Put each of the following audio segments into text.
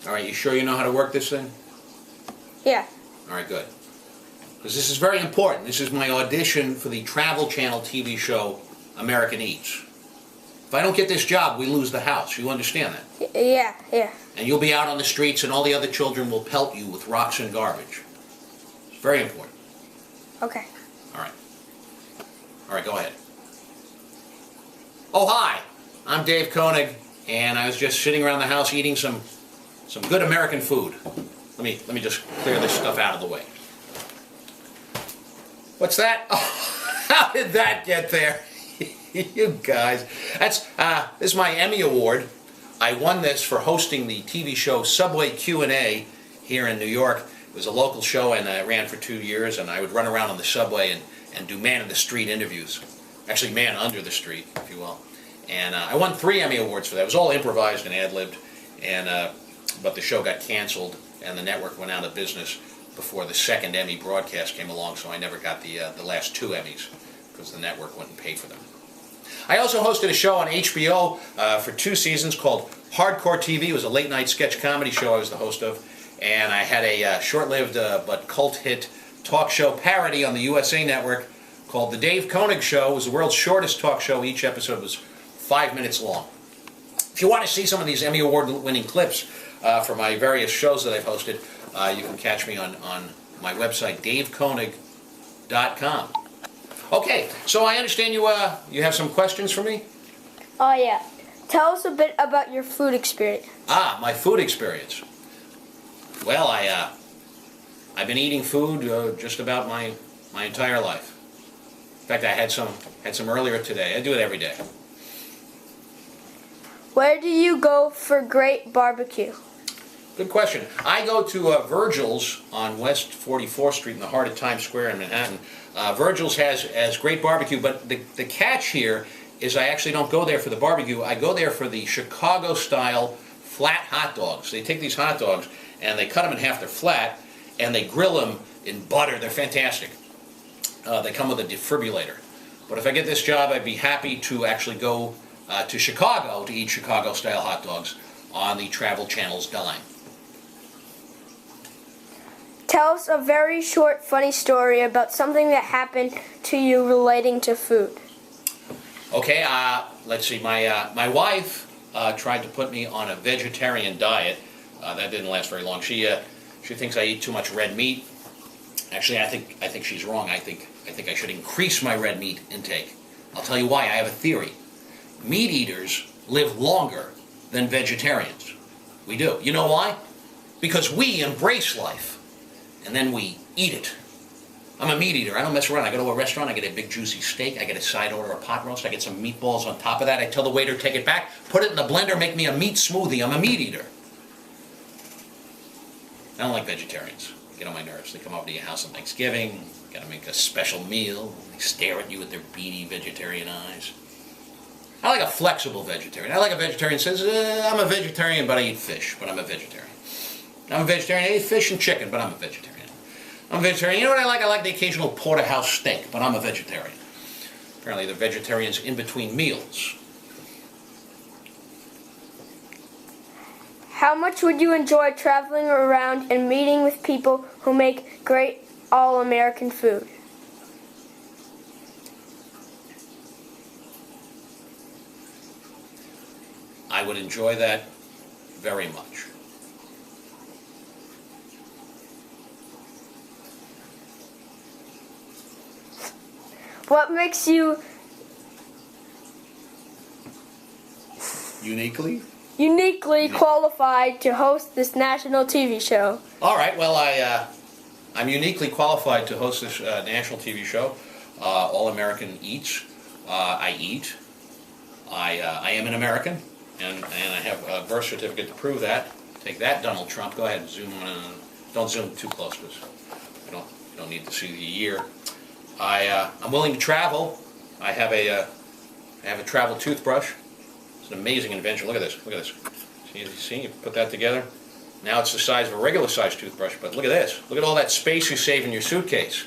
All right, you sure you know how to work this thing? Yeah. All right, good. Because this is very important. This is my audition for the Travel Channel TV show American Eats. If I don't get this job, we lose the house. You understand that? Yeah. And you'll be out on the streets and all the other children will pelt you with rocks and garbage. It's very important. Okay. All right. All right, go ahead. Oh, hi. I'm Dave Konig, and I was just sitting around the house eating some good American food. Let me just clear this stuff out of the way. What's that? Oh, how did that get there? You guys. This is my Emmy Award. I won this for hosting the TV show Subway Q&A here in New York. It was a local show, and I ran for 2 years, and I would run around on the subway and do man-in-the-street interviews. Actually, man under the street, if you will. And I won 3 Emmy Awards for that. It was all improvised and ad-libbed, but the show got canceled, and the network went out of business before the second Emmy broadcast came along, so I never got the last 2 Emmys because the network wouldn't pay for them. I also hosted a show on HBO for 2 seasons called Hardcore TV. It was a late-night sketch comedy show I was the host of, and I had a short-lived but cult hit talk show parody on the USA Network called The Dave Konig Show. It was the world's shortest talk show. Each episode was 5 minutes long. If you want to see some of these Emmy Award-winning clips for my various shows that I've hosted, you can catch me on my website, davekonig.com. Okay, so I understand you have some questions for me? Oh, yeah. Tell us a bit about your food experience. My food experience. Well, I've been eating food just about my entire life. In fact, I had some earlier today. I do it every day. Where do you go for great barbecue? Good question. I go to Virgil's on West 44th Street in the heart of Times Square in Manhattan. Virgil's has great barbecue, but the catch here is I actually don't go there for the barbecue. I go there for the Chicago-style flat hot dogs. They take these hot dogs and they cut them in half. They're flat, and they grill them in butter. They're fantastic. They come with a defibrillator. But if I get this job, I'd be happy to actually go to Chicago to eat Chicago-style hot dogs on the Travel Channel's dime. Tell us a very short, funny story about something that happened to you relating to food. Okay, let's see. My wife tried to put me on a vegetarian diet. That didn't last very long. She thinks I eat too much red meat. Actually, I think she's wrong. I think I should increase my red meat intake. I'll tell you why. I have a theory. Meat eaters live longer than vegetarians. We do. You know why? Because we embrace life, and then we eat it. I'm a meat eater. I don't mess around. I go to a restaurant, I get a big juicy steak, I get a side order, a pot roast, I get some meatballs on top of that. I tell the waiter, take it back, put it in the blender, make me a meat smoothie. I'm a meat eater. I don't like vegetarians. They get on my nerves. They come over to your house on Thanksgiving, gotta make a special meal, they stare at you with their beady vegetarian eyes. I like a flexible vegetarian. I like a vegetarian who says, I'm a vegetarian, but I eat fish, but I'm a vegetarian. I'm a vegetarian, I eat fish and chicken, but I'm a vegetarian. I'm a vegetarian. You know what I like? I like the occasional porterhouse steak, but I'm a vegetarian. Apparently they're vegetarians in between meals. How much would you enjoy traveling around and meeting with people who make great all-American food? I would enjoy that very much. What makes you Uniquely qualified to host this national TV show? All right, well, I'm uniquely qualified to host this national TV show, All American Eats. I eat. I am an American, and I have a birth certificate to prove that. Take that, Donald Trump. Go ahead, zoom in. Don't zoom too close, because you don't need to see the year. I'm willing to travel. I have a travel toothbrush. It's an amazing invention. Look at this. Look at this. See, you put that together. Now it's the size of a regular sized toothbrush, but look at this. Look at all that space you save in your suitcase.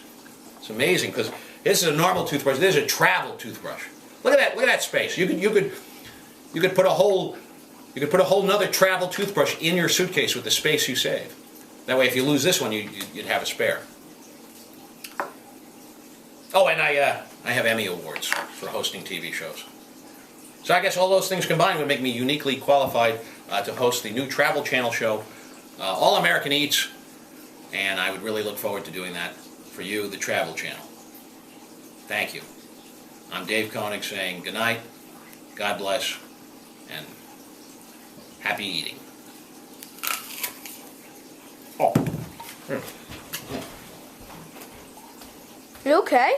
It's amazing, because this is a normal toothbrush. This is a travel toothbrush. Look at that. Look at that space. You could put a whole You could put a whole nother travel toothbrush in your suitcase with the space you save. That way, if you lose this one, you'd have a spare. Oh, and I have Emmy Awards for hosting TV shows. So I guess all those things combined would make me uniquely qualified to host the new Travel Channel show, All American Eats, and I would really look forward to doing that for you, the Travel Channel. Thank you. I'm Dave Konig saying good night, God bless, and happy eating. Oh. You okay?